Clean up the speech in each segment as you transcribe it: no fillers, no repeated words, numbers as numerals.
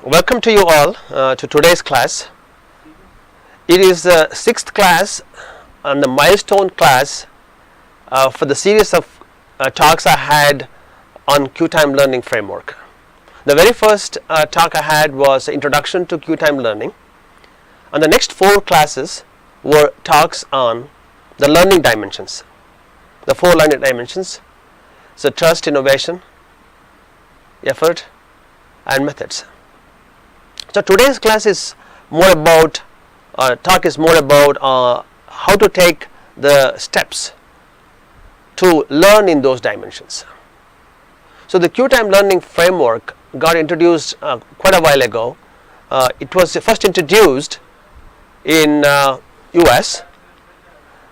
Welcome to you all to today's class. It is the sixth class and the milestone class for the series of talks I had on Qtime Learning Framework. The very first talk I had was Introduction to Qtime Learning, and the next four classes were talks on the learning dimensions, the four learning dimensions: so trust, innovation, effort, and methods. So today's class is more about, talk is more about how to take the steps to learn in those dimensions. So the Qtime Learning Framework got introduced quite a while ago. It was first introduced in US.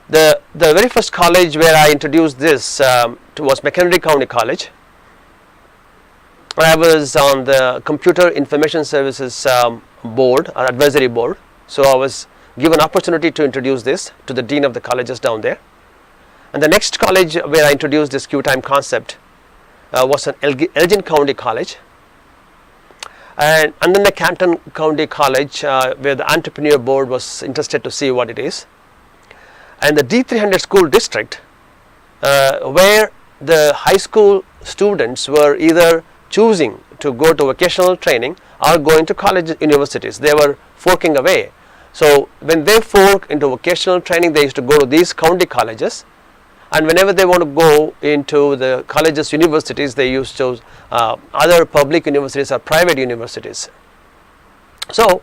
The very first college where I introduced this was McHenry County College. I was on the Computer Information Services board, or advisory board, so I was given opportunity to introduce this to the dean of the colleges down there. And the next college where I introduced this Qtime concept was an Elgin County College, and then the Canton County College where the entrepreneur board was interested to see what it is, and the D300 school district where the high school students were either choosing to go to vocational training or going to college universities. They were forking away. So when they fork into vocational training, they used to go to these county colleges, and whenever they want to go into the colleges, universities, they used to other public universities or private universities. So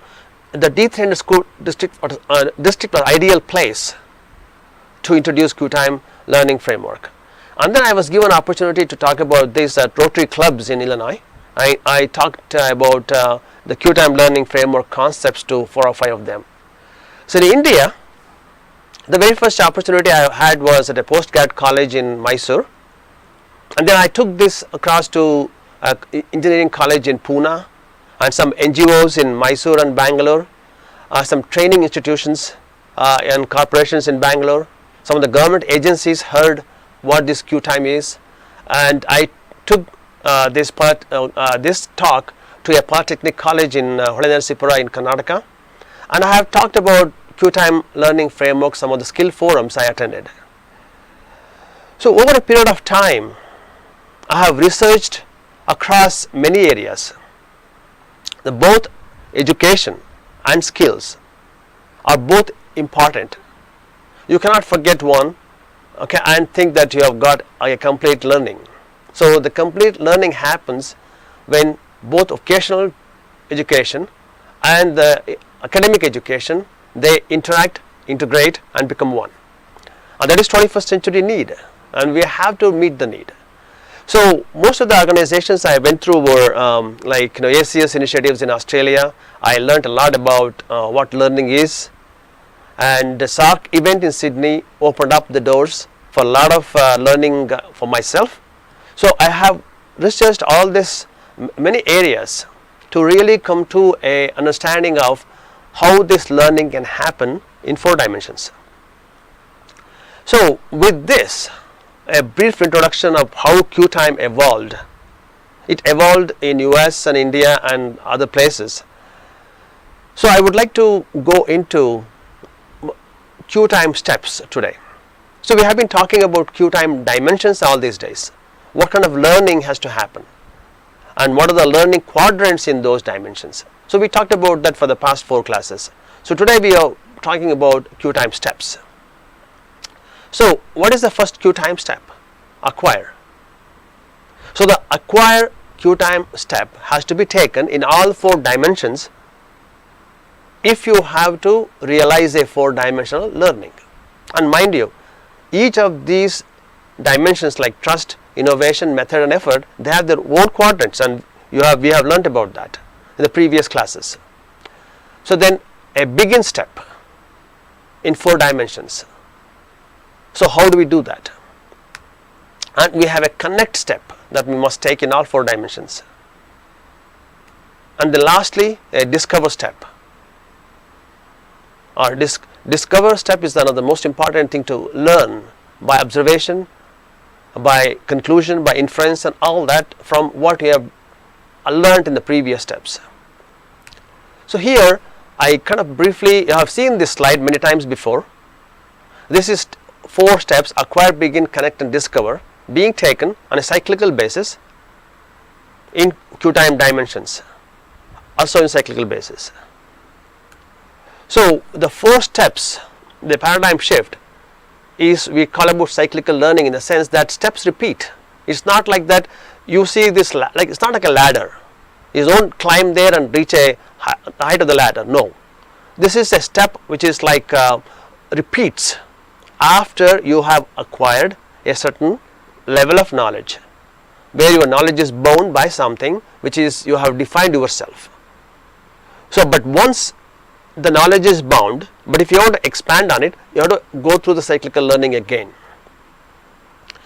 the D300 school district was an ideal place to introduce Qtime Learning Framework. And then I was given opportunity to talk about these Rotary clubs in Illinois. I talked about the Qtime Learning Framework concepts to 4 or 5 of them. So in India, the very first opportunity I had was at a postgrad college in Mysore, and then I took this across to engineering college in Pune, and some NGOs in Mysore and Bangalore, some training institutions and corporations in Bangalore. Some of the government agencies heard what this Qtime is, and I took this talk to a polytechnic college in Holennarsipura in Karnataka, and I have talked about Qtime Learning Framework, some of the skill forums I attended. So over a period of time, I have researched across many areas. Both education and skills are both important. You cannot forget one, okay, and think that you have got a complete learning. So the complete learning happens when both vocational education and the academic education, they interact, integrate, and become one. And that is 21st century need, and we have to meet the need. So most of the organizations I went through were like ACS initiatives in Australia. I learned a lot about what learning is, and the SARC event in Sydney opened up the doors for a lot of learning for myself. So I have researched all this many areas to really come to a understanding of how this learning can happen in 4 dimensions. So with this, a brief introduction of how Qtime evolved. It evolved in US and India and other places. So I would like to go into Qtime steps today. So we have been talking about Qtime dimensions all these days. What kind of learning has to happen, and what are the learning quadrants in those dimensions? So we talked about that for the past 4 classes. So today we are talking about Qtime steps. So what is the first Qtime step? Acquire. So the acquire Qtime step has to be taken in all 4 dimensions if you have to realize a 4-dimensional learning. And mind you, each of these dimensions like trust, innovation, method, and effort, they have their own quadrants, and we have learnt about that in the previous classes. So then a begin step in 4 dimensions. So how do we do that? And we have a connect step that we must take in all 4 dimensions. And then lastly, a discover step. Our discover step is another most important thing to learn by observation, by conclusion, by inference, and all that from what we have learned in the previous steps. So here I kind of briefly, you have seen this slide many times before. This is 4 steps: acquire, begin, connect and discover, being taken on a cyclical basis in Qtime dimensions, also in cyclical basis. So the 4 steps, the paradigm shift is, we call about cyclical learning, in the sense that steps repeat. It's not like that you see this, like it's not like a ladder. You don't climb there and reach a height of the ladder. No, this is a step which is like repeats after you have acquired a certain level of knowledge, where your knowledge is bound by something which is, you have defined yourself. So but once the knowledge is bound, but if you want to expand on it, you have to go through the cyclical learning again.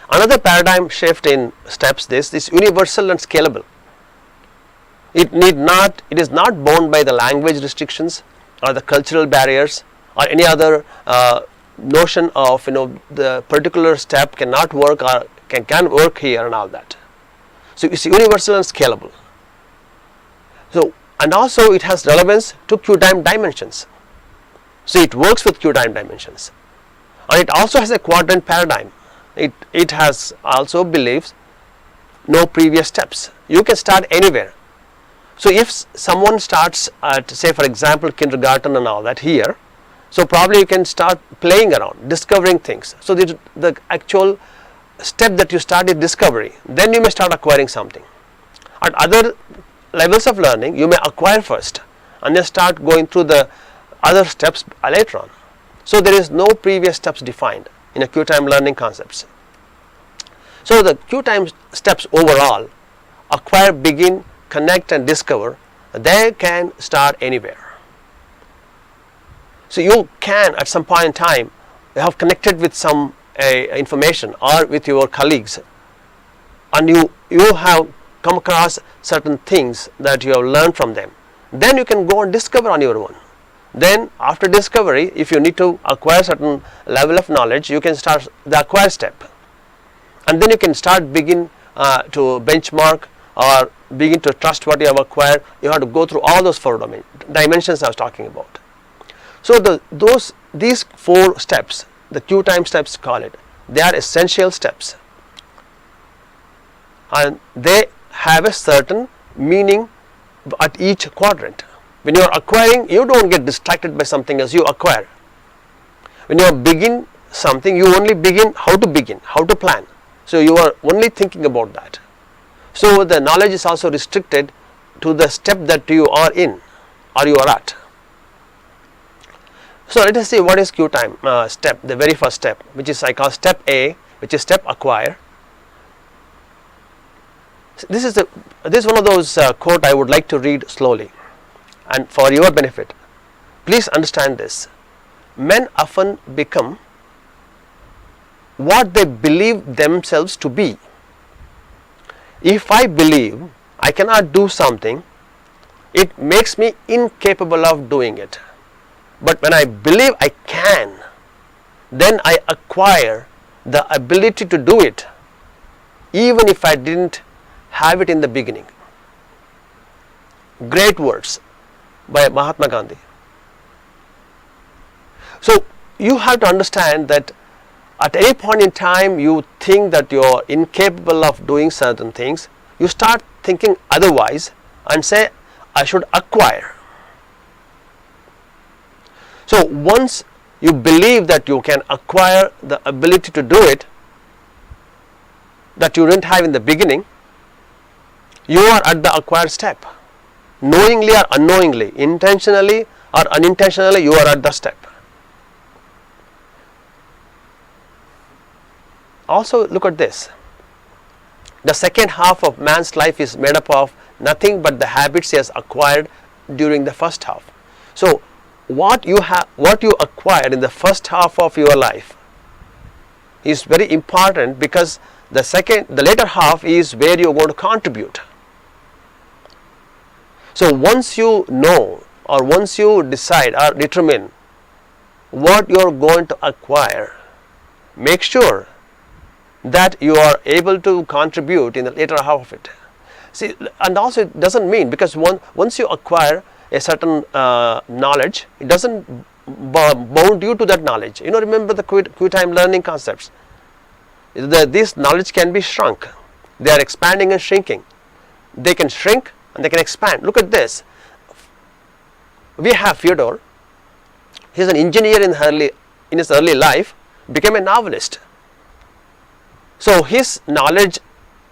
Another paradigm shift in steps, this is universal and scalable. It is not bound by the language restrictions or the cultural barriers or any other notion of, the particular step cannot work or can work here and all that. So it's universal and scalable. So, and also it has relevance to Qtime dimensions. So it works with Qtime dimensions, and it also has a quadrant paradigm. It has also believes no previous steps. You can start anywhere. So if someone starts at, say for example, kindergarten and all that here, so probably you can start playing around, discovering things. So the actual step that you start is discovery. Then you may start acquiring something. At other levels of learning, you may acquire first and then start going through the other steps later on. So there is no previous steps defined in a Qtime learning concepts. So the Qtime steps overall, acquire, begin, connect and discover, they can start anywhere. So you can at some point in time have connected with some information or with your colleagues, and you have come across certain things that you have learned from them. Then you can go and discover on your own. Then after discovery, if you need to acquire certain level of knowledge, you can start the acquire step, and then you can start begin to benchmark or begin to trust what you have acquired. You have to go through all those 4 dimensions I was talking about. So these 4 steps, the Qtime steps call it, they are essential steps, and they have a certain meaning at each quadrant. When you are acquiring, you don't get distracted by something else, you acquire. When you begin something, you only begin how to plan. So you are only thinking about that. So the knowledge is also restricted to the step that you are in or you are at. So let us see what is Qtime step, the very first step, which is I call step A, which is step acquire. This is one of those quote I would like to read slowly and for your benefit. Please understand this. Men often become what they believe themselves to be. If I believe I cannot do something, it makes me incapable of doing it. But when I believe I can, then I acquire the ability to do it, even if I didn't have it in the beginning. Great words by Mahatma Gandhi. So you have to understand that at any point in time you think that you are incapable of doing certain things, you start thinking otherwise and say, I should acquire. So once you believe that you can acquire the ability to do it that you didn't have in the beginning, you are at the acquired step. Knowingly or unknowingly, intentionally or unintentionally, you are at the step. Also look at this. The second half of man's life is made up of nothing but the habits he has acquired during the first half. So what you acquired in the first half of your life is very important, because the later half is where you are going to contribute. So once you know, or once you decide or determine what you are going to acquire, make sure that you are able to contribute in the later half of it. See, and also it doesn't mean, because once you acquire a certain knowledge, it doesn't bound you to that knowledge. Remember the Qtime learning concepts. This knowledge can be shrunk. They are expanding and shrinking. They can shrink and they can expand. Look at this. We have Fyodor. He is an engineer in his early life, became a novelist. So his knowledge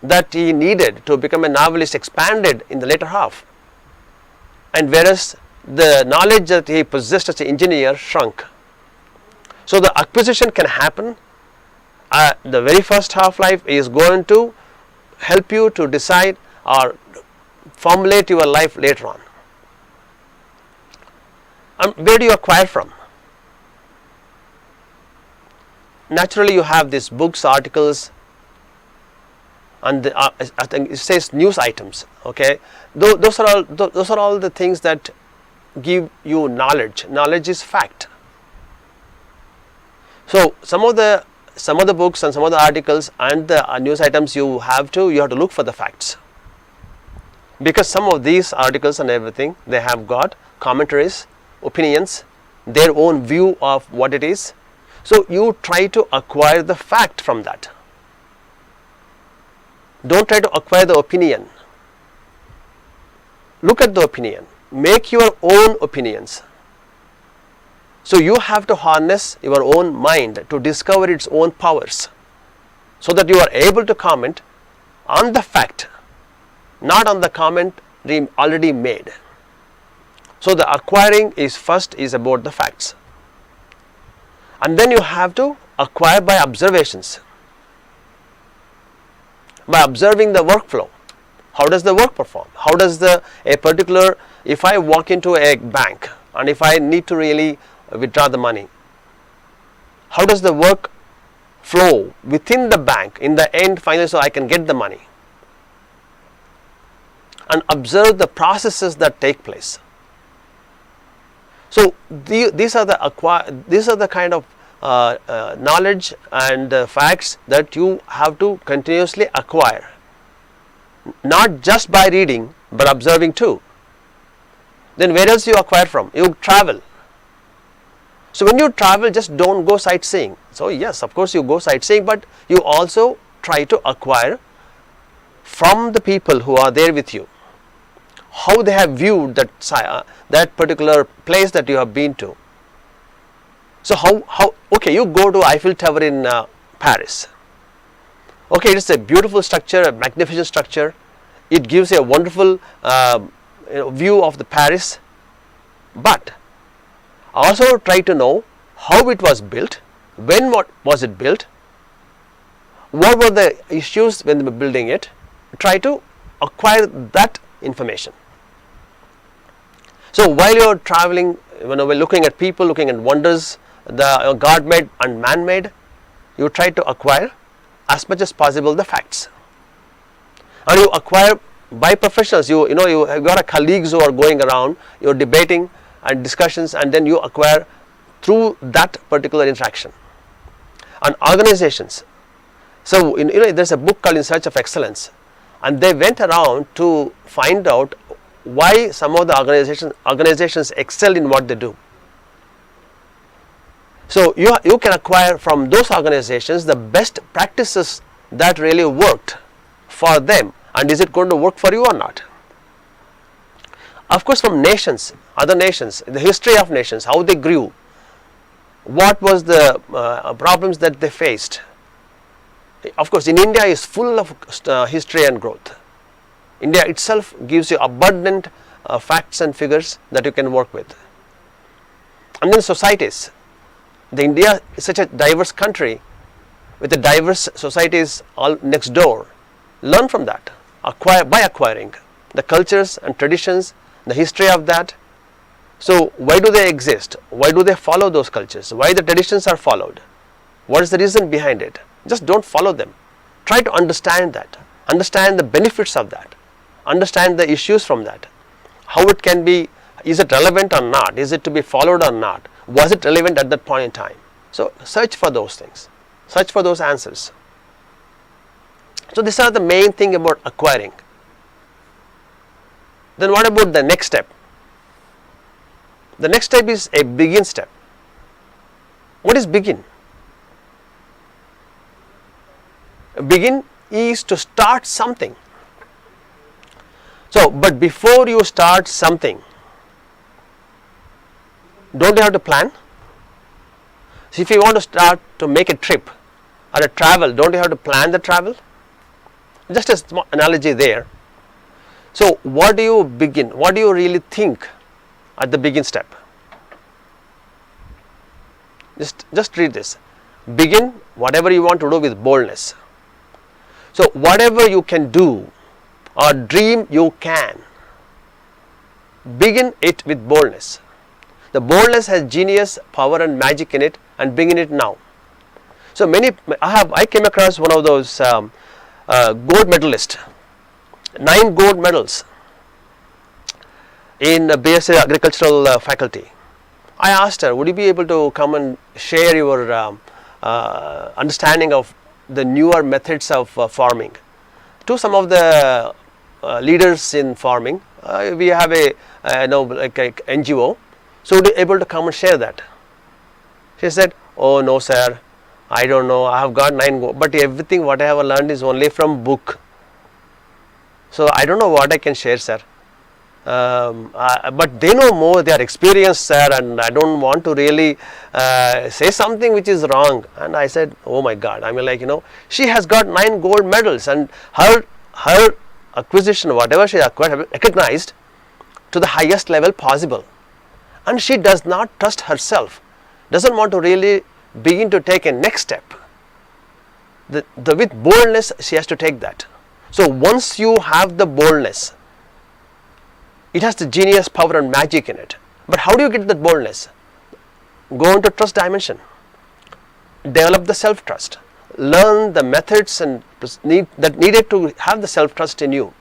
that he needed to become a novelist expanded in the later half, and whereas the knowledge that he possessed as an engineer shrunk. So the acquisition can happen. The very first half life is going to help you to decide or formulate your life later on. Where do you acquire from? Naturally, you have these books, articles, and I think it says news items. Okay, those are all the things that give you knowledge. Knowledge is fact. So some of the books and some of the articles and the news items you have to look for the facts, because some of these articles and everything, they have got commentaries, opinions, their own view of what it is. So you try to acquire the fact from that. Don't try to acquire the opinion. Look at the opinion. Make your own opinions. So you have to harness your own mind to discover its own powers, so that you are able to comment on the fact, not on the comment already made. So the acquiring is about the facts, and then you have to acquire by observations, by observing the workflow. How does the work perform? How does if I walk into a bank and if I need to really withdraw the money, how does the work flow within the bank in the end finally, so I can get the money? And observe the processes that take place. So these are the kind of knowledge and facts that you have to continuously acquire, not just by reading but observing too. Then where else you acquire from? You travel. So when you travel, just don't go sightseeing. So yes, of course you go sightseeing, but you also try to acquire from the people who are there with you, how they have viewed that particular place that you have been to. So okay, you go to Eiffel Tower in Paris. Okay, it's a beautiful structure, a magnificent structure. It gives a wonderful view of the Paris. But also try to know how it was built, when was it built, what were the issues when they were building it. Try to acquire that information. So while you are traveling, when we're looking at people, looking at wonders, the God-made and man-made, you try to acquire as much as possible the facts. And you acquire by professionals. You have got colleagues who are going around, you're debating and discussions, and then you acquire through that particular interaction. And organizations. So there's a book called In Search of Excellence, and they went around to find out why some of the organizations excel in what they do. So you can acquire from those organizations the best practices that really worked for them, and is it going to work for you or not? Of course, from nations, other nations, the history of nations, how they grew, what was the problems that they faced. Of course, in India is full of history and growth. India itself gives you abundant facts and figures that you can work with. And then societies. India is such a diverse country with the diverse societies all next door. Learn from that, by acquiring the cultures and traditions, the history of that. So why do they exist? Why do they follow those cultures? Why the traditions are followed? What is the reason behind it? Just don't follow them. Try to understand that. Understand the benefits of that. Understand the issues from that. How it can be, is it relevant or not? Is it to be followed or not? Was it relevant at that point in time? So search for those things. Search for those answers. So these are the main thing about acquiring. Then what about the next step? the next step is a begin step. What is begin? Begin is to start something. So, but before you start something, don't you have to plan? So if you want to start to make a trip or a travel, don't you have to plan the travel? Just a small analogy there. So what do you begin? What do you really think at the begin step? Just read this. Begin whatever you want to do with boldness. So whatever you can do or dream you can, begin it with boldness. The boldness has genius, power and magic in it, and begin it now. So I came across one of those gold medalists, 9 gold medals in BSc agricultural faculty. I asked her, would you be able to come and share your understanding of the newer methods of farming to some of the leaders in farming? We have a NGO, so would you be able to come and share that? She said, oh no sir, I don't know, I have got 9 gold, but everything what I have learned is only from book. So I don't know what I can share, sir. But they know more, they are experienced, sir, and I don't want to really say something which is wrong. And I said, oh my God, I mean, she has got 9 gold medals, and her acquisition, whatever she acquired, recognized to the highest level possible. And she does not trust herself, doesn't want to really begin to take a next step. With boldness, she has to take that. So once you have the boldness, it has the genius, power and magic in it. But how do you get that boldness? Go into trust dimension. Develop the self-trust. Learn the methods and that needed to have the self-trust in you.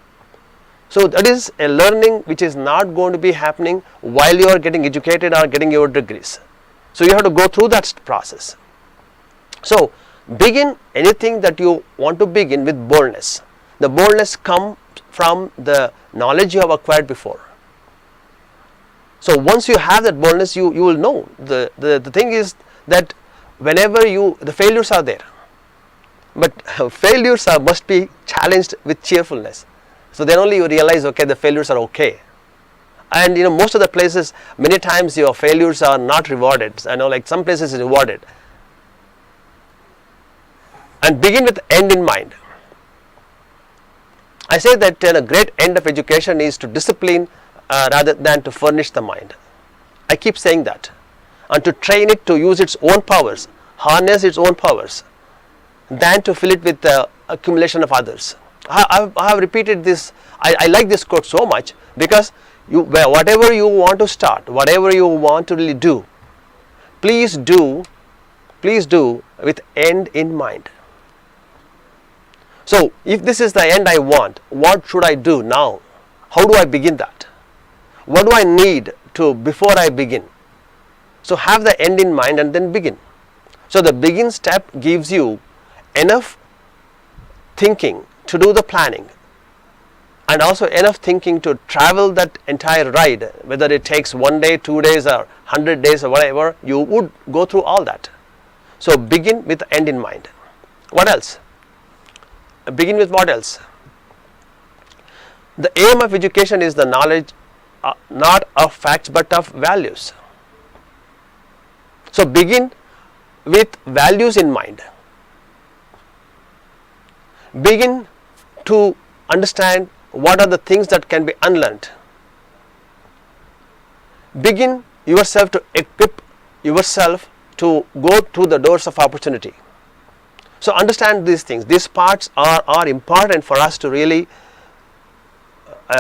So that is a learning which is not going to be happening while you are getting educated or getting your degrees. So you have to go through that process. So begin anything that you want to begin with boldness. The boldness comes from the knowledge you have acquired before. So once you have that boldness, you will know. The thing is that whenever the failures are there, but failures must be challenged with cheerfulness. So then only you realize, okay, the failures are okay. And most of the places, many times your failures are not rewarded. I know, like some places is rewarded. And begin with end in mind. I say that a great end of education is to discipline rather than to furnish the mind. I keep saying that. And to train it to use its own powers, harness its own powers, than to fill it with the accumulation of others. I have repeated this. I like this quote so much because whatever you want to start, whatever you want to really do, please do with end in mind. So if this is the end I want, what should I do now? How do I begin that? What do I need to before I begin? So have the end in mind and then begin. So the begin step gives you enough thinking to do the planning, and also enough thinking to travel that entire ride, whether it takes 1 day, 2 days or 100 days or whatever, you would go through all that. So begin with the end in mind. What else? Begin with what else? The aim of education is the knowledge not of facts but of values. So begin with values in mind. Begin to understand what are the things that can be unlearned. Begin yourself to equip yourself to go through the doors of opportunity. So understand these things. These parts are important for us to really,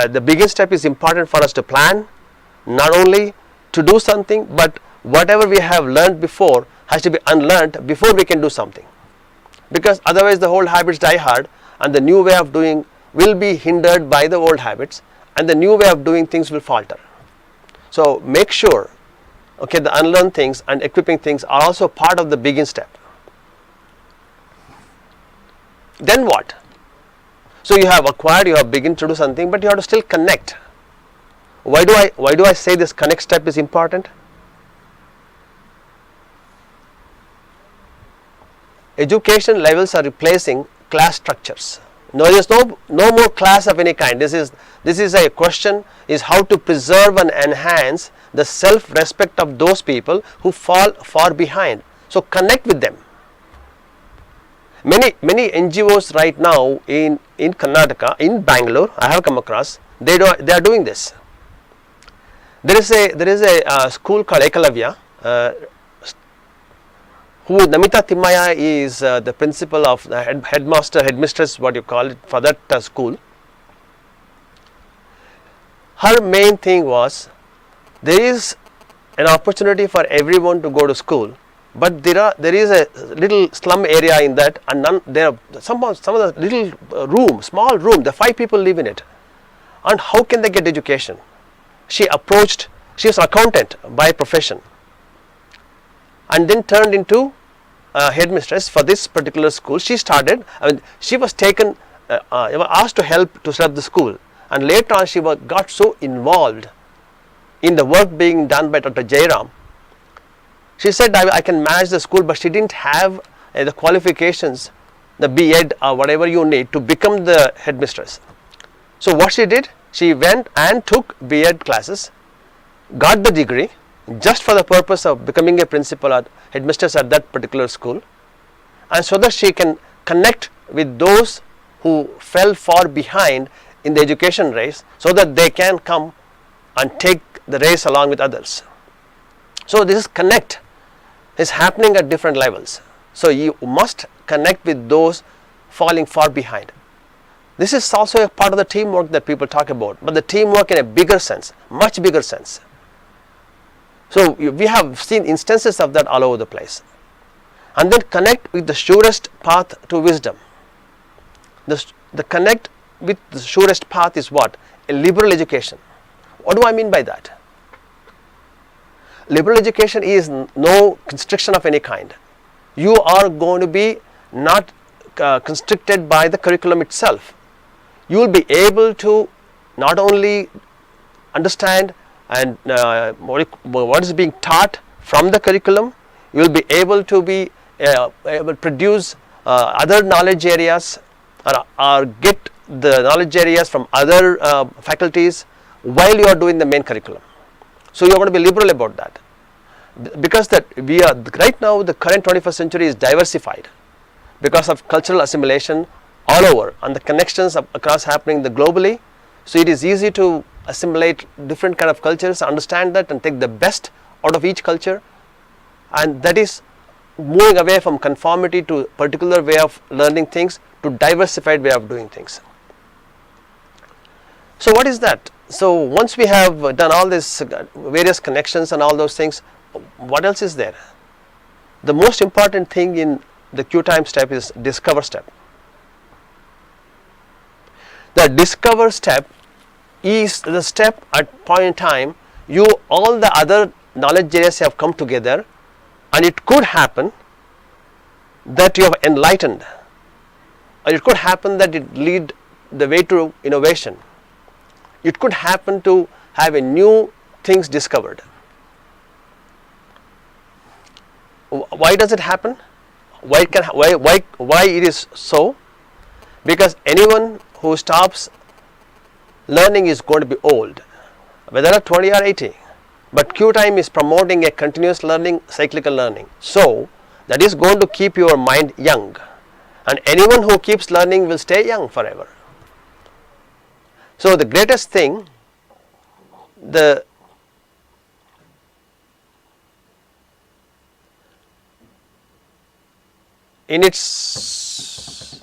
the biggest step is important for us to plan, not only to do something, but whatever we have learned before has to be unlearned before we can do something. Because otherwise the old habits die hard and the new way of doing will be hindered by the old habits, and the new way of doing things will falter. So make sure, okay, the unlearned things and equipping things are also part of the begin step. Then what? So you have acquired, you have begun to do something, but you have to still connect. Why do I say this connect step is important? Education levels are replacing class structures. No, there is no more class of any kind. This is a question is how to preserve and enhance the self-respect of those people who fall far behind. So connect with them. Many NGOs right now in Karnataka, in Bangalore, I have come across, they are doing this. There is a school called Ekalavya, who Namita Timmaya is the principal of the headmistress, what you call it, for that school. Her main thing was there is an opportunity for everyone to go to school, but there is a little slum area in that, and there are some of the little small room, the 5 people live in it, and how can they get education? She is an accountant by profession, and then turned into headmistress for this particular school. She started, she was taken, asked to help to set up the school, and later on she got so involved in the work being done by Dr. Jairam. She said, I can manage the school, but she didn't have the qualifications, the B.Ed or whatever you need to become the headmistress. So what she did, she went and took B.Ed classes, got the degree just for the purpose of becoming a principal or headmistress at that particular school, and so that she can connect with those who fell far behind in the education race, so that they can come and take the race along with others. So this connect is happening at different levels. So you must connect with those falling far behind. This is also a part of the teamwork that people talk about, but the teamwork in a bigger sense, much bigger sense. So we have seen instances of that all over the place. And then connect with the surest path to wisdom. The connect with the surest path is what? A liberal education. What do I mean by that? Liberal education is no constriction of any kind. You are going to be not constricted by the curriculum itself. You will be able to not only understand and what is being taught from the curriculum, you will be able to be able to produce other knowledge areas, or get the knowledge areas from other faculties while you are doing the main curriculum. So you are going to be liberal about that, because that we are right now, the current 21st century is diversified because of cultural assimilation all over and the connections across happening globally. So it is easy to assimilate different kind of cultures, understand that and take the best out of each culture, and that is moving away from conformity to particular way of learning things to diversified way of doing things. So what is that? So once we have done all this various connections and all those things, what else is there? The most important thing in the Qtime step is discover step. The discover step is the step at point in time all the other knowledge areas have come together, and it could happen that you have enlightened, or it could happen that it lead the way to innovation. It could happen to have a new things discovered. Why does it happen? Why it is so? Because anyone who stops learning is going to be old, whether at 20 or 80. But Qtime is promoting a continuous learning, cyclical learning. So that is going to keep your mind young, and anyone who keeps learning will stay young forever. So the greatest thing, in its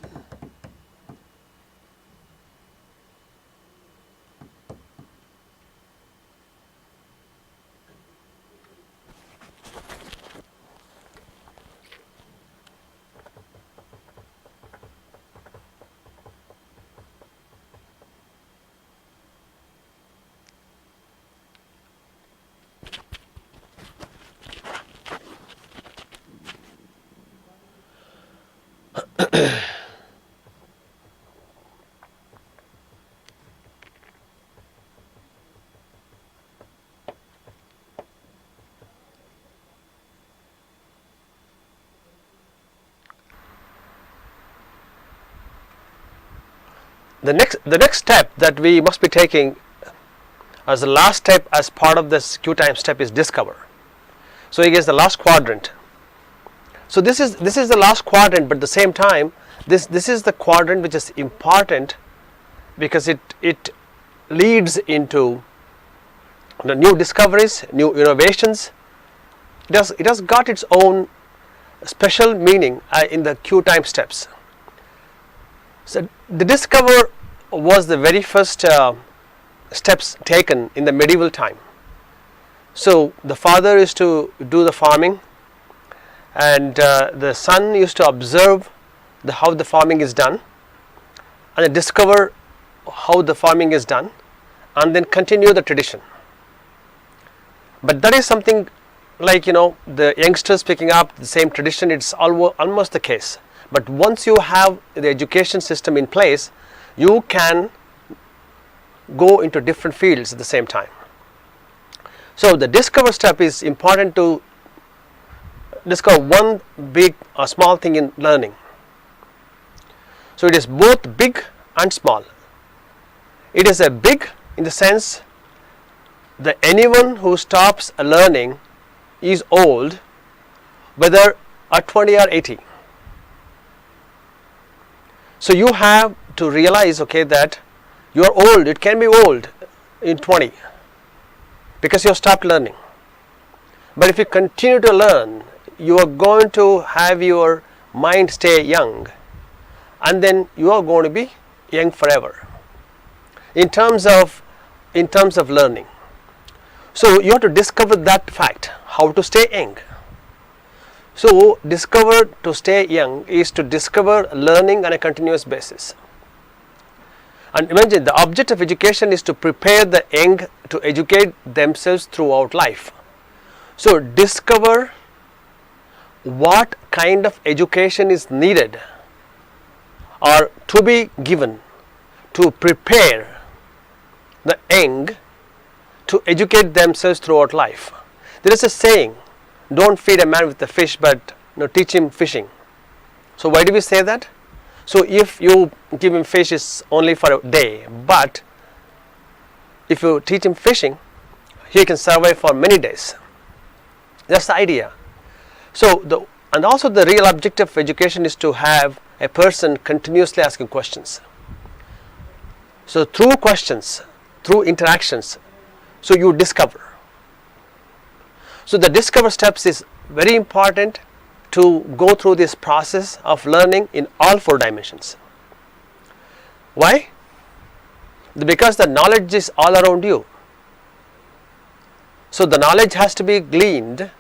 the next step that we must be taking as the last step as part of this Qtime step is discover. So it is the last quadrant. So this is the last quadrant, but at the same time this is the quadrant which is important because it leads into the new discoveries, new innovations. It has got its own special meaning in the Qtime steps. So the discover was the very first steps taken in the medieval time. So the father used to do the farming, and the son used to observe how the farming is done, and discover how the farming is done, and then continue the tradition. But that is something like, the youngsters picking up the same tradition. It's almost the case. But once you have the education system in place, you can go into different fields at the same time. So the discover step is important to discover one big or small thing in learning. So it is both big and small. It is a big in the sense that anyone who stops learning is old, whether at 20 or 80. So you have to realize, that you are old. It can be old in 20 because you have stopped learning. But if you continue to learn, you are going to have your mind stay young, and then you are going to be young forever in terms of learning. So you have to discover that fact, how to stay young. So discover to stay young is to discover learning on a continuous basis. And imagine the object of education is to prepare the young to educate themselves throughout life. So discover what kind of education is needed or to be given to prepare the young to educate themselves throughout life. There is a saying, don't feed a man with a fish, but teach him fishing. So why do we say that? So if you give him fish, it's only for a day, but if you teach him fishing, he can survive for many days. That's the idea. So and also the real objective of education is to have a person continuously asking questions. So through questions, through interactions, so you discover. So the discover steps is very important to go through this process of learning in all 4 dimensions. Why? Because the knowledge is all around you. So the knowledge has to be gleaned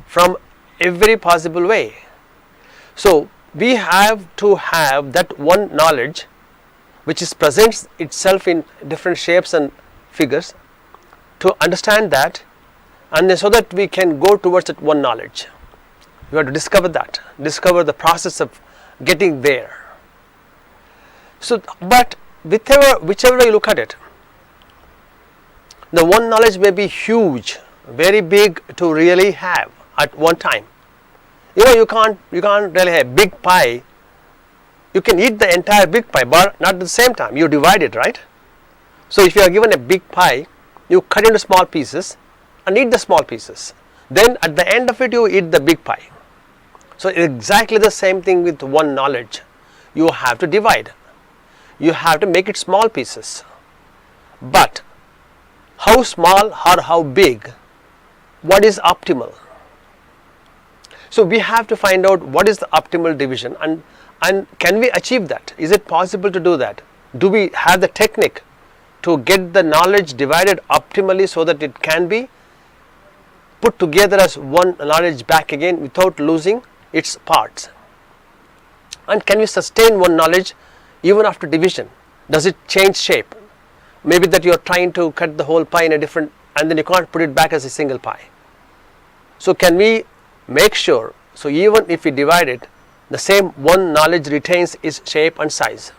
from every possible way. So we have to have that one knowledge which presents itself in different shapes and figures, to understand that, and then so that we can go towards that one knowledge. You have to discover that, discover the process of getting there. So, but whichever way you look at it, the one knowledge may be huge, very big to really have at one time. You can't really have a big pie. You can eat the entire big pie, but not at the same time. You divide it, right? So if you are given a big pie, you cut into small pieces and eat the small pieces. Then at the end of it, you eat the big pie. So exactly the same thing with one knowledge. You have to divide. You have to make it small pieces. But how small or how big? What is optimal? So we have to find out what is the optimal division, and can we achieve that? Is it possible to do that? Do we have the technique to get the knowledge divided optimally so that it can be put together as one knowledge back again without losing its parts? And can we sustain one knowledge even after division? Does it change shape? Maybe that you are trying to cut the whole pie in a different, and then you can't put it back as a single pie. So can we make sure, so even if we divide it, the same one knowledge retains its shape and size?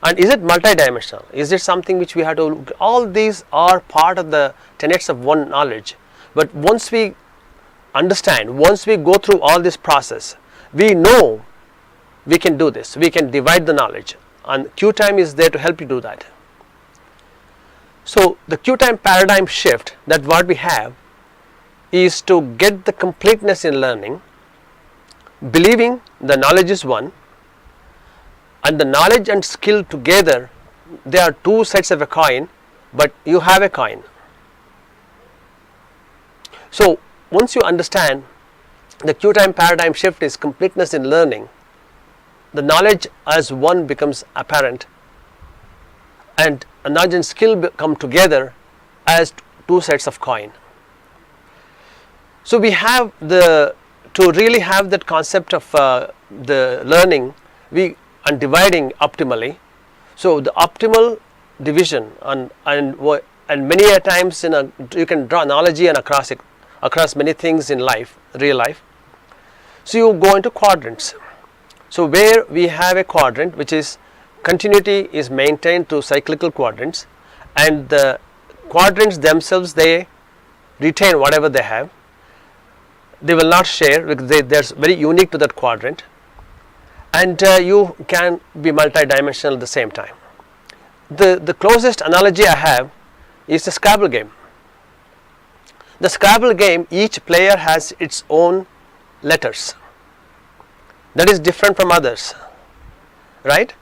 And is it multidimensional? Is it something which we have to look? All these are part of the tenets of one knowledge. But once we understand, once we go through all this process, we know we can do this. We can divide the knowledge. and Qtime is there to help you do that. So the Qtime paradigm shift that what we have is to get the completeness in learning, believing the knowledge is one, and the knowledge and skill together, they are two sides of a coin, but you have a coin. So once you understand the Qtime paradigm shift is completeness in learning, the knowledge as one becomes apparent, and knowledge and skill come together as two sides of coin. So we have to really have that concept of the learning and dividing optimally. So the optimal division and many a times you can draw analogy and across many things in life, real life. So you go into quadrants. So where we have a quadrant which is continuity is maintained through cyclical quadrants, and the quadrants themselves, they retain whatever they have. They will not share because they're very unique to that quadrant, and you can be multidimensional at the same time. The closest analogy I have is the Scrabble game. The Scrabble game, each player has its own letters that is different from others, right?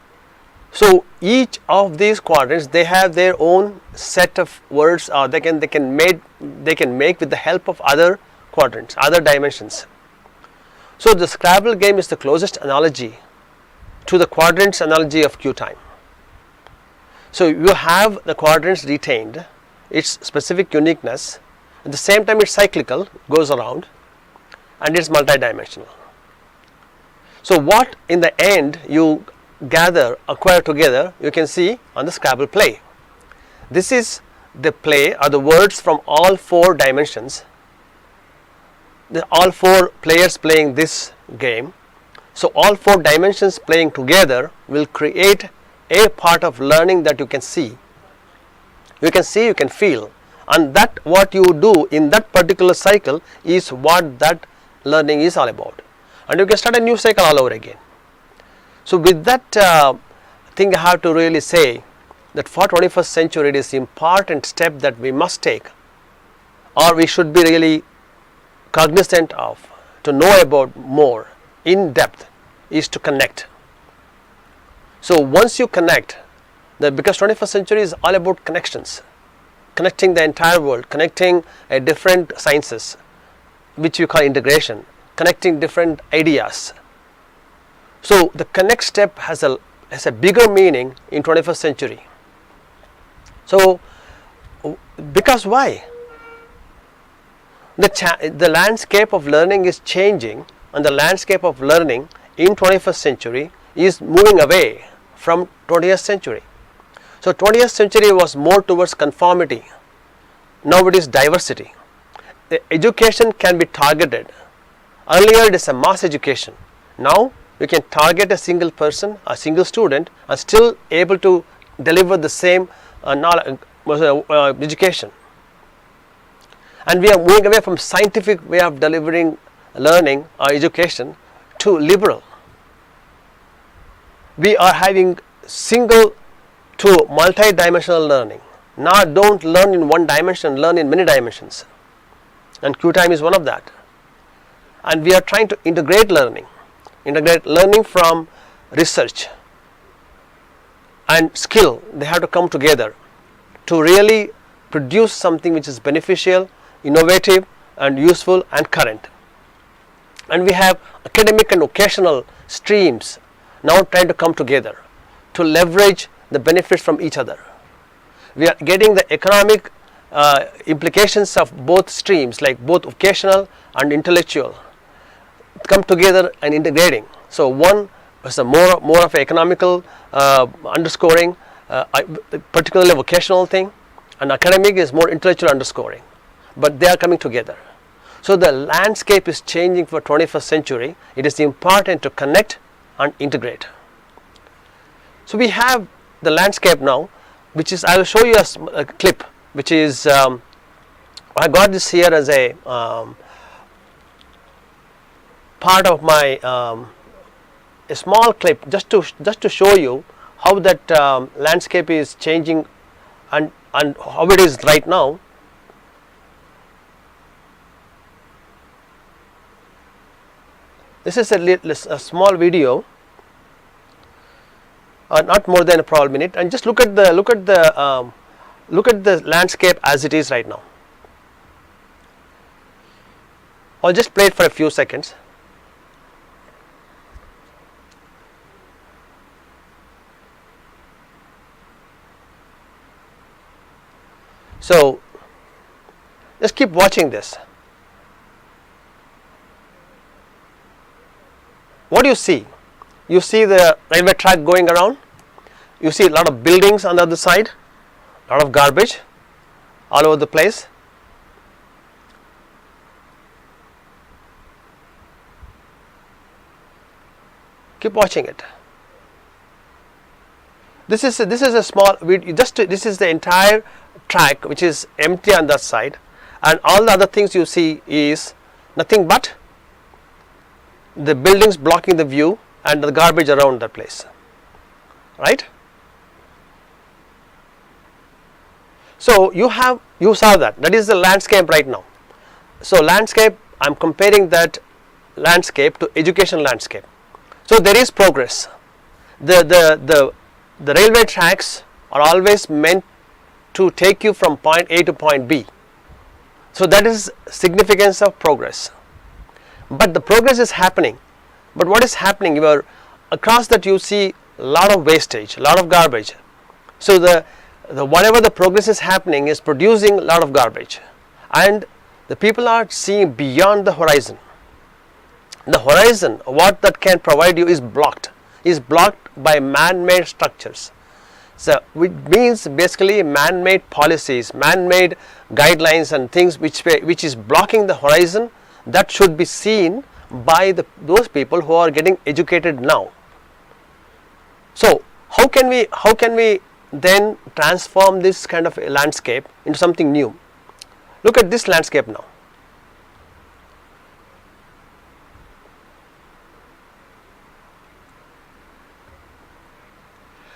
So each of these quadrants, they have their own set of words, or they can make with the help of other quadrants, other dimensions. So the Scrabble game is the closest analogy to the quadrants analogy of Qtime. So you have the quadrants retained its specific uniqueness, at the same time it's cyclical, goes around, and it's multidimensional. So what in the end you acquire together, you can see on the Scrabble play. This is the play, or the words from all four dimensions, all four players playing this game. So all four dimensions playing together will create a part of learning that you can see, you can feel, and that what you do in that particular cycle is what that learning is all about, and you can start a new cycle all over again. So with that thing, I have to really say that for 21st century, it is important step that we must take, or we should be really cognizant of, to know about more in depth, is to connect. So once you connect, because 21st century is all about connections, connecting the entire world, connecting different sciences, which we call integration, connecting different ideas. So the connect step has a bigger meaning in 21st century. So because why? The landscape of learning is changing, and the landscape of learning in 21st century is moving away from 20th century. So 20th century was more towards conformity. Now it is diversity. The education can be targeted. Earlier it is a mass education. Now you can target a single person, a single student, and still able to deliver the same education. And we are moving away from scientific way of delivering learning or education to liberal. We are having single to multi-dimensional learning. Now don't learn in one dimension, learn in many dimensions. And Qtime is one of that. And we are trying to integrate learning from research and skill. They have to come together to really produce something which is beneficial, innovative, and useful and current. And we have academic and vocational streams now trying to come together to leverage the benefits from each other. We are getting the economic implications of both streams, like both vocational and intellectual, come together and integrating. So one is a more of economical underscoring, particularly vocational thing, and academic is more intellectual underscoring, but they are coming together. So the landscape is changing for 21st century. It is important to connect and integrate. So we have the landscape now, which is, I will show you a clip, which is I got this here as a part of my a small clip just to show you how that landscape is changing and how it is right now. This is a small video, not more than a probably minute, and just look at the landscape as it is right now. I'll just play it for a few seconds. So just keep watching this. What do you see? You see the railway track going around. You see a lot of buildings on the other side, a lot of garbage all over the place. Keep watching it. This is a small video. This is the entire track which is empty on that side, and all the other things you see is nothing but the buildings blocking the view and the garbage around that place, right? So you saw that is the landscape right now. So landscape, I am comparing that landscape to education landscape. So there is progress. The railway tracks are always meant to take you from point A to point B. So that is significance of progress. But the progress is happening. But what is happening? Across that you see a lot of wastage, a lot of garbage. So whatever the progress is happening is producing a lot of garbage, and the people are seeing beyond the horizon. The horizon, what that can provide you, is blocked by man-made structures. So which means basically man-made policies, man-made guidelines and things which is blocking the horizon that should be seen by those people who are getting educated now. So how can we then transform this kind of a landscape into something new? Look at this landscape now.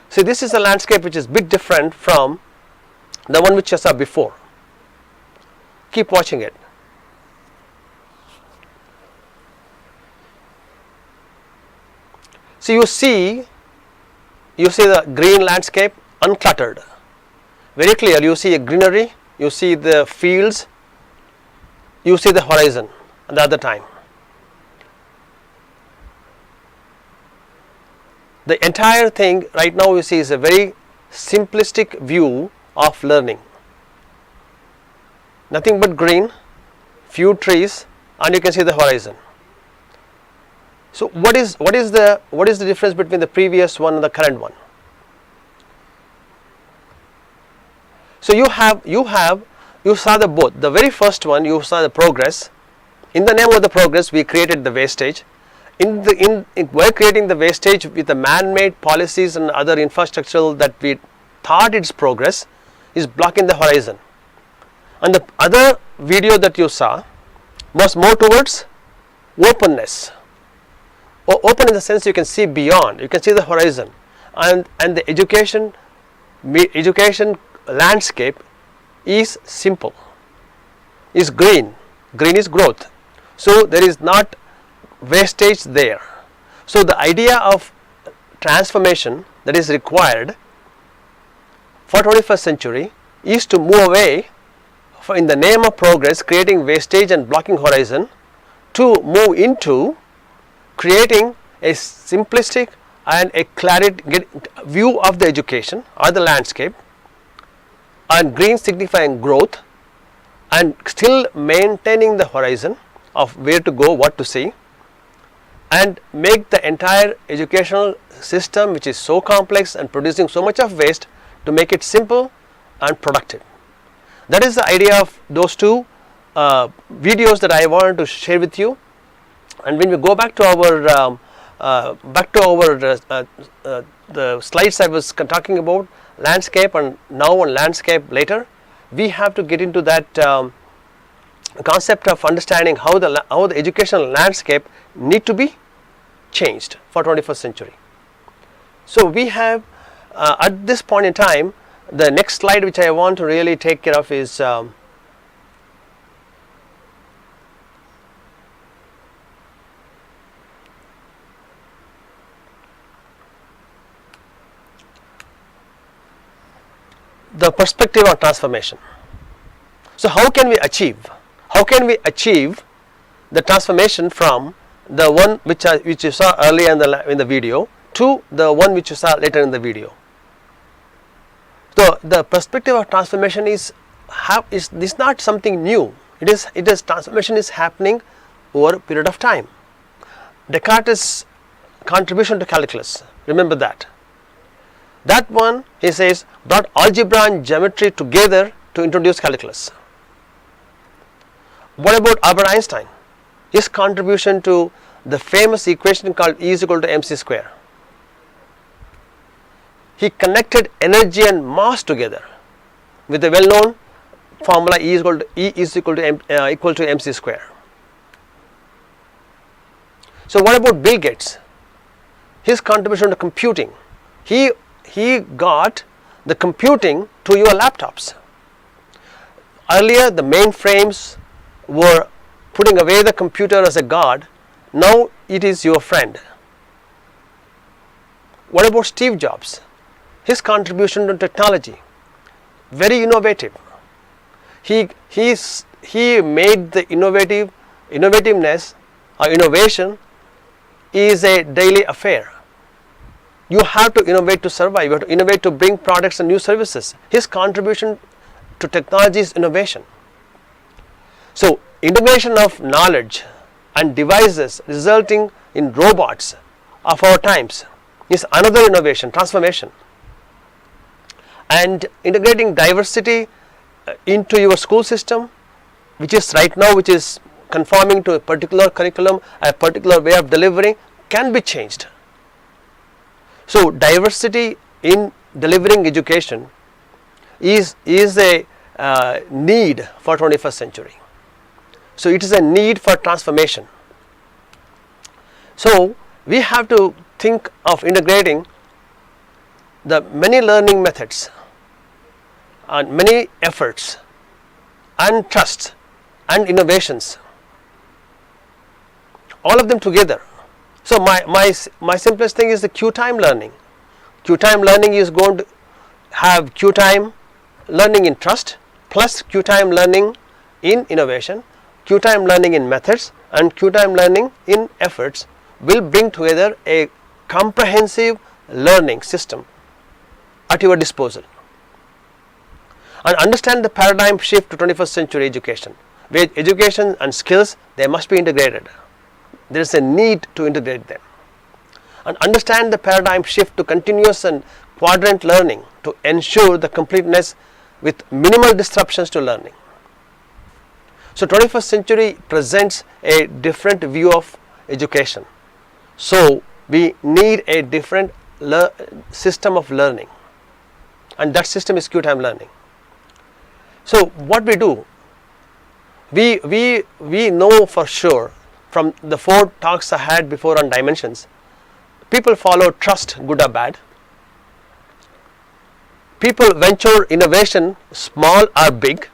See, this is a landscape which is a bit different from the one which you saw before. Keep watching it. So you see the green landscape uncluttered. Very clear, you see a greenery, you see the fields, you see the horizon at the other time. The entire thing right now you see is a very simplistic view of learning. Nothing but green, few trees, and you can see the horizon. So what is the difference between the previous one and the current one? So you saw the both. The very first one you saw the progress. In the name of the progress, we created the wastage. We're creating the wastage with the man-made policies and other infrastructural that we thought its progress is blocking the horizon. And the other video that you saw was more towards openness. Open in the sense you can see beyond, you can see the horizon, and the education landscape is simple, is green is growth. So there is not wastage there. So the idea of transformation that is required for 21st century is to move away in the name of progress, creating wastage and blocking horizon, to move into creating a simplistic and a clarity view of the education or the landscape, and green signifying growth, and still maintaining the horizon of where to go, what to see, and make the entire educational system, which is so complex and producing so much of waste, to make it simple and productive. That is the idea of those two videos that I wanted to share with you. And when we go back to the slides I was talking about, landscape and now on landscape later, we have to get into that concept of understanding how the educational landscape need to be changed for 21st century. So we have at this point in time, the next slide which I want to really take care of is the perspective of transformation. So how can we achieve the transformation from the one which you saw earlier in the video to the one which you saw later in the video? So the perspective of transformation is not something new. It is transformation is happening over a period of time. Descartes' contribution to calculus, remember that. That one, he says, brought algebra and geometry together to introduce calculus. What about Albert Einstein? His contribution to the famous equation called E is equal to mc square. He connected energy and mass together with the well-known formula E is equal to mc square. So what about Bill Gates? His contribution to computing. He got the computing to your laptops. Earlier the mainframes were putting away the computer as a god. Now it is your friend. What about Steve Jobs? His contribution to technology, very innovative. He made the innovativeness or innovation is a daily affair. You have to innovate to survive. You have to innovate to bring products and new services. His contribution to technology is innovation. So integration of knowledge and devices resulting in robots of our times is another innovation, transformation. And integrating diversity into your school system, which is right now, which is conforming to a particular curriculum, a particular way of delivering, can be changed. So diversity in delivering education is a need for 21st century. So it is a need for transformation. So we have to think of integrating the many learning methods and many efforts and trust and innovations, all of them together. So my simplest thing is the Qtime learning. Qtime learning is going to have Qtime learning in trust plus Qtime learning in innovation, Qtime learning in methods and Qtime learning in efforts will bring together a comprehensive learning system at your disposal. And understand the paradigm shift to 21st century education, where education and skills, they must be integrated. There is a need to integrate them. And understand the paradigm shift to continuous and quadrant learning to ensure the completeness with minimal disruptions to learning. So 21st century presents a different view of education. So we need a different system of learning, and that system is Qtime learning. So what we do, we know for sure from the 4 talks I had before on dimensions, people follow trust, good or bad. People venture innovation, small or big.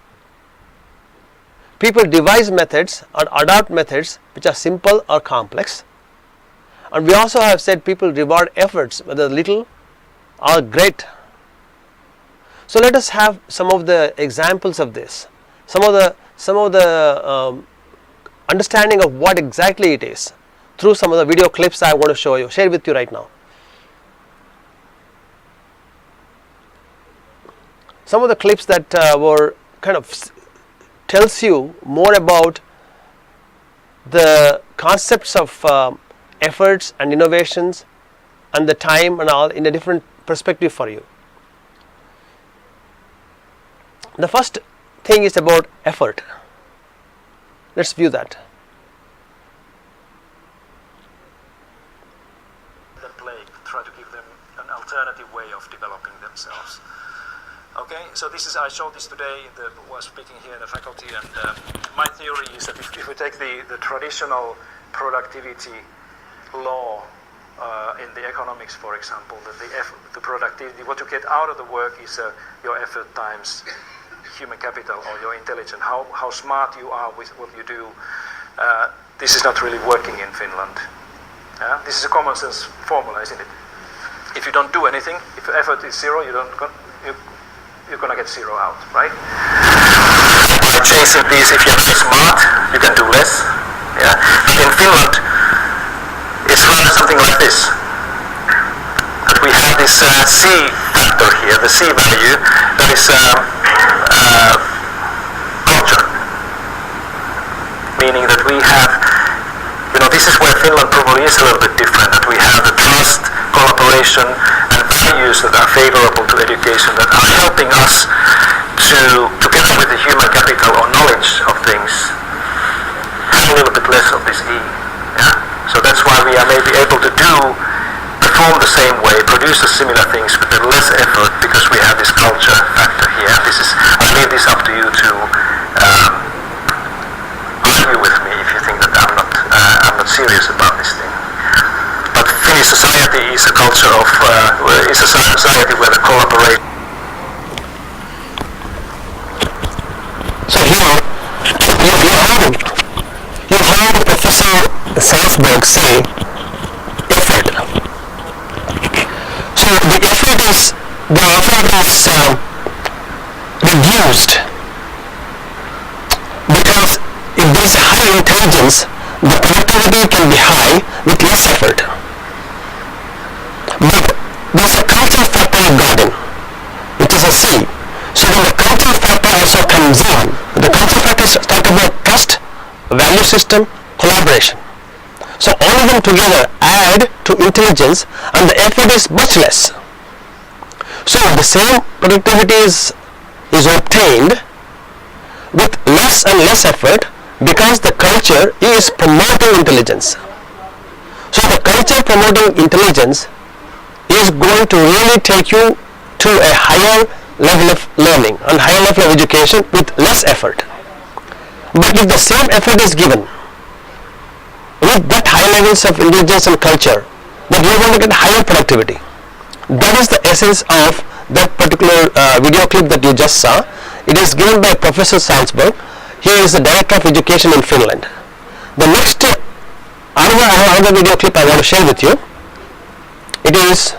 People devise methods or adopt methods which are simple or complex. And we also have said people reward efforts, whether little or great. So let us have some of the examples of this, some of the understanding of what exactly it is through some of the video clips I want to share with you right now. Some of the clips that were kind of tells you more about the concepts of efforts and innovations and the time and all in a different perspective for you. The first thing is about effort. Let's view that. Try to give them an alternative way of developing themselves. Okay, so I showed this today, was speaking here in the faculty, and my theory is that if we take the traditional productivity law in the economics, for example, that the productivity, what you get out of the work is your effort times human capital or your intelligence, how smart you are with what you do. This is not really working in Finland. This is a common sense formula, isn't it? If you don't do anything, if your effort is zero, you're gonna get zero out, right? By chasing these, if you're very smart, you can do less. Yeah. In Finland, it's rather something like this. That we have this C factor here, the C value, that is culture. Meaning that we have, this is where Finland probably is a little bit different, that we have the trust, collaboration, and values that are favorable to education, that are helping us to, together with the human capital or knowledge of things, have a little bit less of this E. Yeah? So that's why we are maybe able to perform the same way, produce the similar things with a less effort, because we have this culture factor here. I leave this up to you to argue with me if you think that I'm not serious about this thing. But Finnish society is a culture of, is a society where the collaboration. So here, you heard Professor Salzberg say effort. So the effort is reduced because if there is high intelligence, the productivity can be high with less effort. But there is a cultural factor of garden, which is a C. So when the cultural factor also comes in, the cultural factors talk about trust, value system, collaboration. So all of them together add to intelligence, and the effort is much less. So the same productivity is obtained with less and less effort because the culture is promoting intelligence. So the culture promoting intelligence is going to really take you to a higher level of learning and higher level of education with less effort. But if the same effort is given with that high levels of intelligence and culture, then you are going to get higher productivity. That is the essence of that particular video clip that you just saw. It is given by Professor Salzberg. He is the Director of Education in Finland. The next another video clip I want to share with you. It is,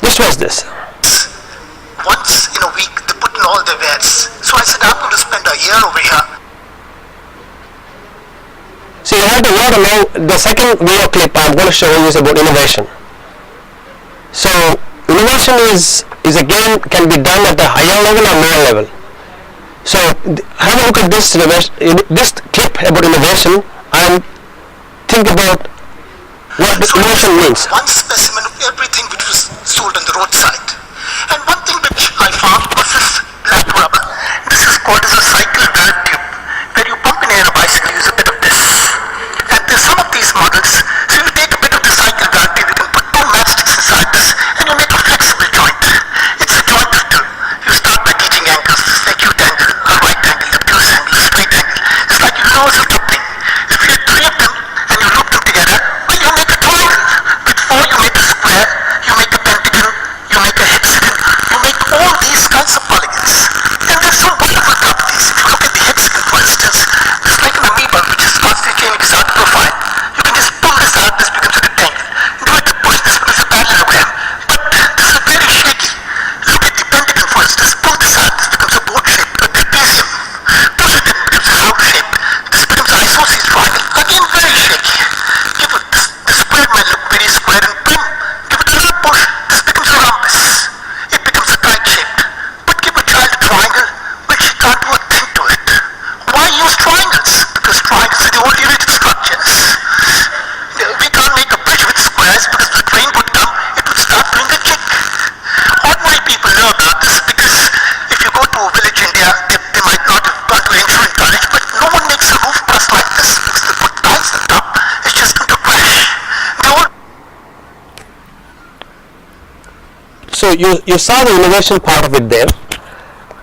this was this. Once in a week they put in all their wares. So I said I'm going to spend a year over here. So you have to learn along. The second video clip I'm going to show you is about innovation. So innovation is again can be done at a higher level or lower level. So have a look at this clip about innovation and think about what the innovation means. One specimen of everything which was sold on the roadside. And one thing which I found was this black rubber. This is called as a cycle valve tube, where you pump in air a bicycle, use a bit of this. And there's some of these models, so you take a bit of the cycle valve tube, you can put two matchsticks inside this, and you make a flexible joint. It's a joint of two. You start by teaching angles, this is acute angle, a right angle, obtuse angle, straight angle. It's like universal coupling. If you have three of them, and you loop them together, well, you make a triangle. With four, you make a square, you make a pentagon, you make a hexagon, you make all these kinds of polygons. And there's some wonderful properties. If you look at the hexagon, for instance, it's like an amoeba which is constituting its art profile. You can just pull this out, this becomes a rectangle. Do it to push, this becomes a parallelogram. But this is very shaky. Look at the pentagon, for instance. Pull this out, this becomes a boat shape, a trapezium. Push it, it becomes a round shape. This becomes an isosceles triangle. Again, very shaky. Give it, the square might look very square and prim. Give it a little push, this becomes a rhombus. It becomes a kite shaped. But give a child a triangle, well, she can't do a thing to it. Why use triangles? Because triangles are the only rigid structures. We can't make a bridge with squares because if the train would come, it would start doing a kick. Ordinary people know about this because if you go to village India, they might not have gone to engineering college, but no one makes a roof truss like this because they put tiles on top. It's just going to crash. They all So you saw the innovation part of it there.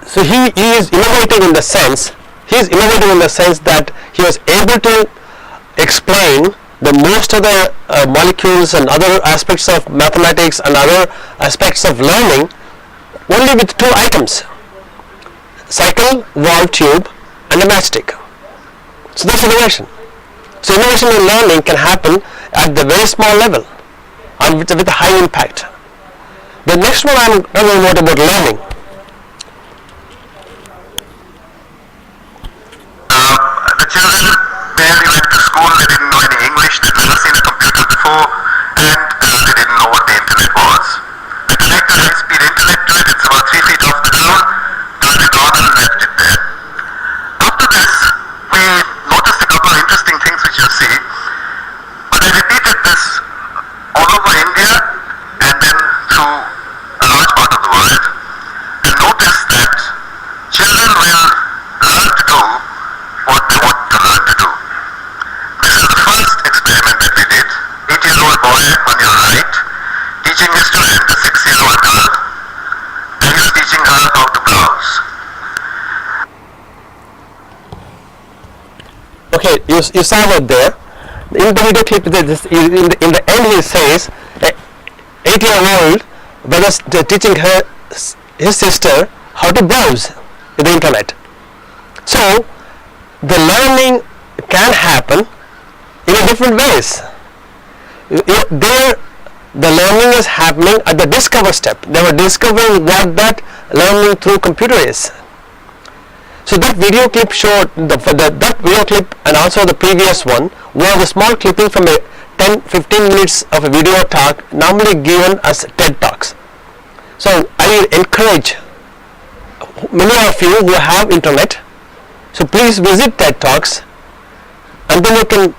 So he is innovating in the sense that he was able to explain the most of the molecules and other aspects of mathematics and other aspects of learning only with two items: cycle, valve, tube, and a matchstick. So that's innovation. So innovation in learning can happen at the very small level and with a high impact. The next one I'm talking about learning. The children barely went to school, they didn't know any English, they'd never seen a computer before, and they didn't know what the internet was. I connected high-speed internet to it, it's about 3 feet off the ground, turned it on and left it there. After this, we noticed a couple of interesting things which you'll see, but I repeated this all over India and then through a large part of the world, and noticed that children will learn to do what they want to learn to do. This is the first experiment that we did. 8-year-old boy on your right, teaching his student, a 6-year-old girl, and he's teaching her how to browse. Okay, you saw that there. In the video clip, in the end he says, 8-year-old brother teaching his sister how to browse in the internet. So the learning can happen in a different ways. There, the learning is happening at the discover step. They were discovering what that learning through computer is. So that video clip showed that video clip and also the previous one was a small clipping from a 10-15 minutes of a video talk normally given as TED Talks. So I encourage many of you who have internet, so please visit TED Talks, and then you can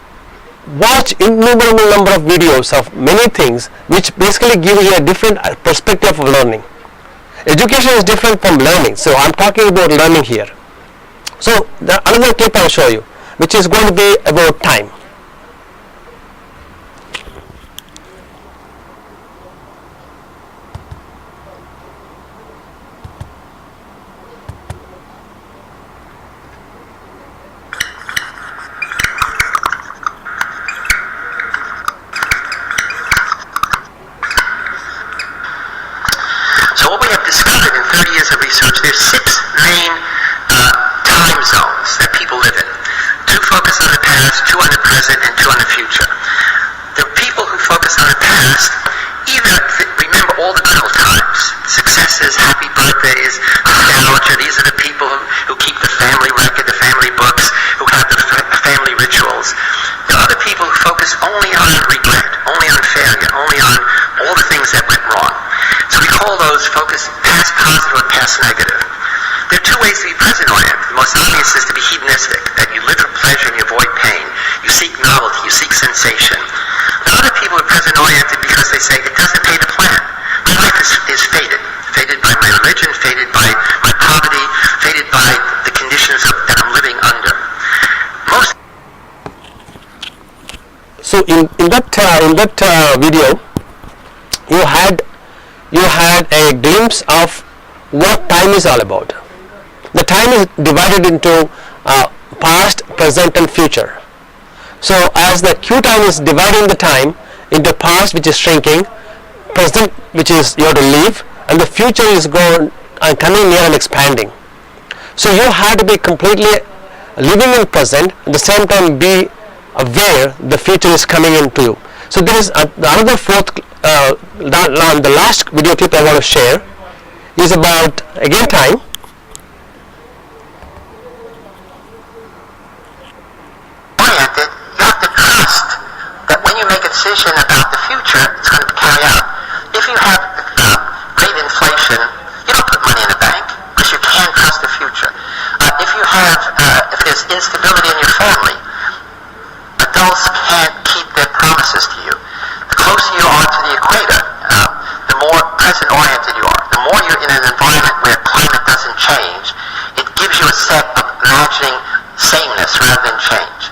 watch innumerable number of videos of many things which basically give you a different perspective of learning. Education is different from learning, so I'm talking about learning here. So another clip I'll show you, which is going to be about time. So what we have discovered in 30 years of research, there's 6 main time zones that people live in. 2 focus on the past, 2 on the present, and 2 on the future. The people who focus on the past either remember all the good old times, successes, happy birthdays, nostalgia. These are the people who keep the family record, the family books, who have the family rituals. There are other people who focus only on regret, only on failure, only on all the things that went wrong. So we call those focus past positive or past negative. There are 2 ways to be present-oriented. The most obvious is to be hedonistic, that you live for pleasure and you avoid pain. You seek novelty, you seek sensation. There are other people who are present-oriented because they say, it doesn't pay to plan. My life is fated. Fated by my religion, fated by my poverty, fated by the conditions that I'm living under. So in that video, you had a glimpse of what time is all about. The time is divided into past, present, and future. So as the Qtime is dividing the time into past, which is shrinking, present, which is you have to leave, and the future is going and coming near and expanding. So you have to be completely living in present, at the same time be aware the future is coming into you. So there is another fourth, the last video clip I want to share is about again time. Oriented, you have to trust that when you make a decision about the future, it's going to carry out. If you have great inflation, you don't put money in the bank because you can't trust the future. If there's instability in your family, adults can't keep their promises to you. The closer you are to the equator, the more present-oriented you are. The more you're in an environment where climate doesn't change, it gives you a set of imagining sameness rather than change.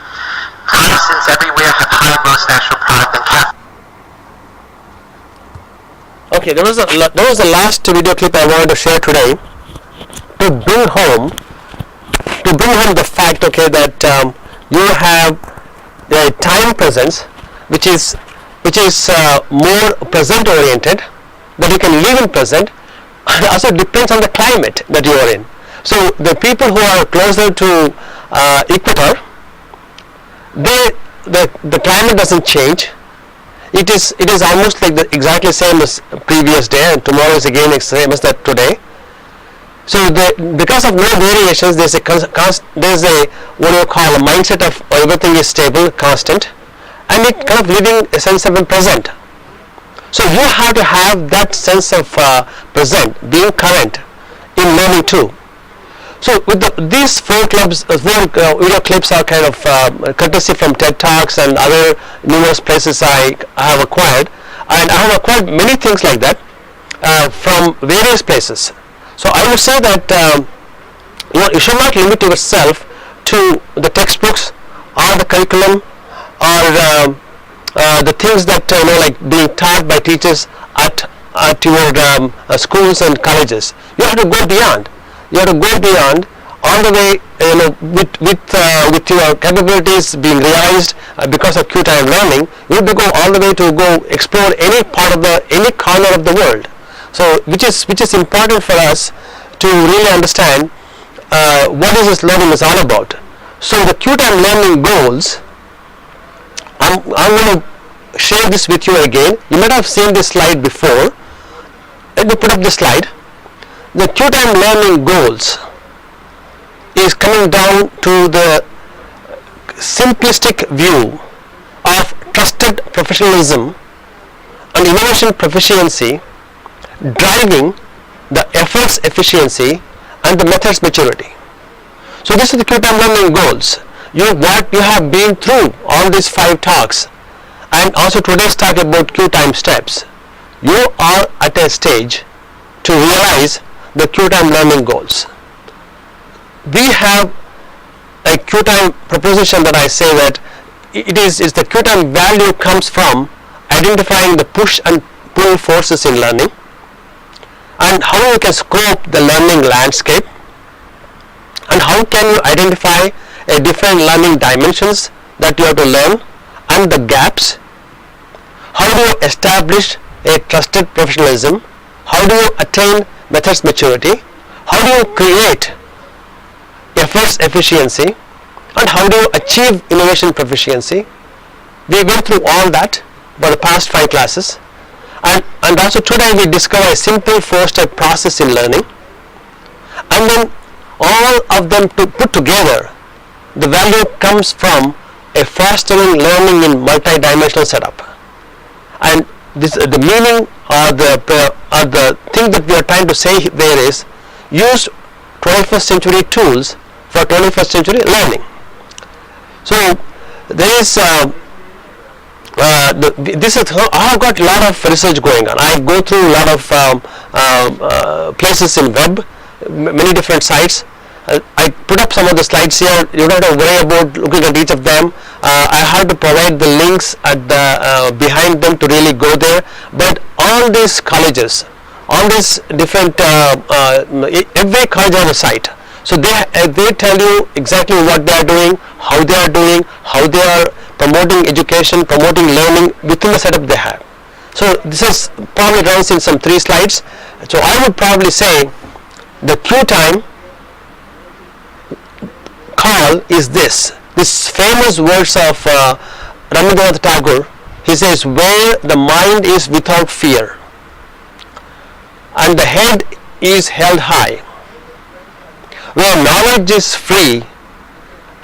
Protestants everywhere have higher gross national product than Catholics. Okay, that was the last video clip I wanted to share today to bring home the fact, okay, that you have a time presence which is more present oriented, that you can live in present, and also depends on the climate that you are in. So the people who are closer to equator, the climate doesn't change. It is almost like the exactly same as previous day, and tomorrow is again the same as that today. So because of no variations, there's a what you call a mindset of everything is stable, constant, and it kind of living a sense of present. So you have to have that sense of present, being current in learning too. So with these four video clips are kind of courtesy from TED Talks and other numerous places I have acquired, and I have acquired many things like that from various places. So I would say that you should not limit yourself to the textbooks or the curriculum or the things that like being taught by teachers at your schools and colleges. You have to go beyond. You have to go beyond all the way, with your capabilities being realized because of Qtime learning. You have to go all the way to go explore any corner of the world. So which is important for us to really understand what this learning is all about. So the Qtime learning goals, I'm going to share this with you again. You might have seen this slide before. Let me put up the slide. The Qtime learning goals is coming down to the simplistic view of trusted professionalism and innovation proficiency driving the efforts efficiency and the methods maturity. So this is the Qtime learning goals. You have been through all these 5 talks, and also today's talk about Qtime steps. You are at a stage to realize the Qtime learning goals. We have a Qtime proposition that I say that it is the Qtime value comes from identifying the push and pull forces in learning, and how you can scope the learning landscape, and how can you identify a different learning dimensions that you have to learn and the gaps. How do you establish a trusted professionalism? How do you attain methods maturity? How do you create efforts efficiency? And how do you achieve innovation proficiency? We went through all that for the past 5 classes, and also today we discover a simple 4-step process in learning, and then all of them to put together, the value comes from a fostering learning in multi-dimensional setup. And this the meaning or the thing that we are trying to say there is use 21st century tools for 21st century learning. So there is I have got a lot of research going on. I go through a lot of places in web, many different sites. I put up some of the slides here. You don't have to worry about looking at each of them. I have to provide the links at the behind them to really go there. But all these colleges, all these different every college has a site. So they tell you exactly what they are doing, how they are promoting education, promoting learning within the setup they have. So this is probably runs in some 3 slides. So I would probably say the Qtime call is this famous words of Rabindranath Tagore. He says, where the mind is without fear and the head is held high, where knowledge is free,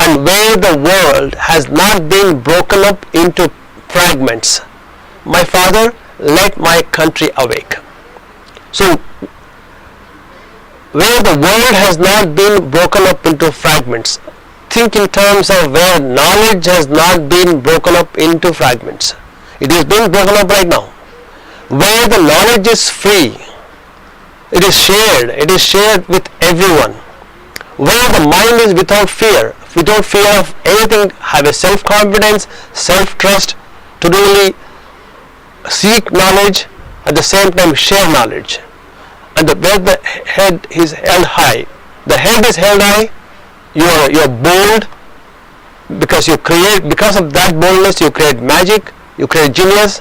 and where the world has not been broken up into fragments, my Father, let my country awake. So where the world has not been broken up into fragments, think in terms of where knowledge has not been broken up into fragments. It is being broken up right now. Where the knowledge is free, it is shared with everyone. Where the mind is without fear of anything, have a self-confidence, self-trust to really seek knowledge, at the same time share knowledge. And where the head is held high, the head is held high, you are bold, because of that boldness you create magic, you create genius.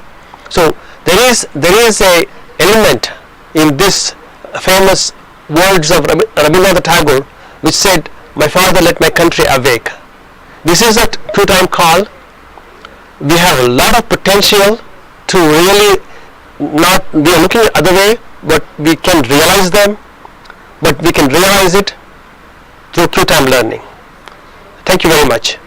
So there is a element in this famous words of Rabindranath Tagore, which said, "My father, let my country awake." This is a Qtime call. We have a lot of potential to really not, we are looking the other way, but we can realize them, but we can realize it through Qtime learning. Thank you very much.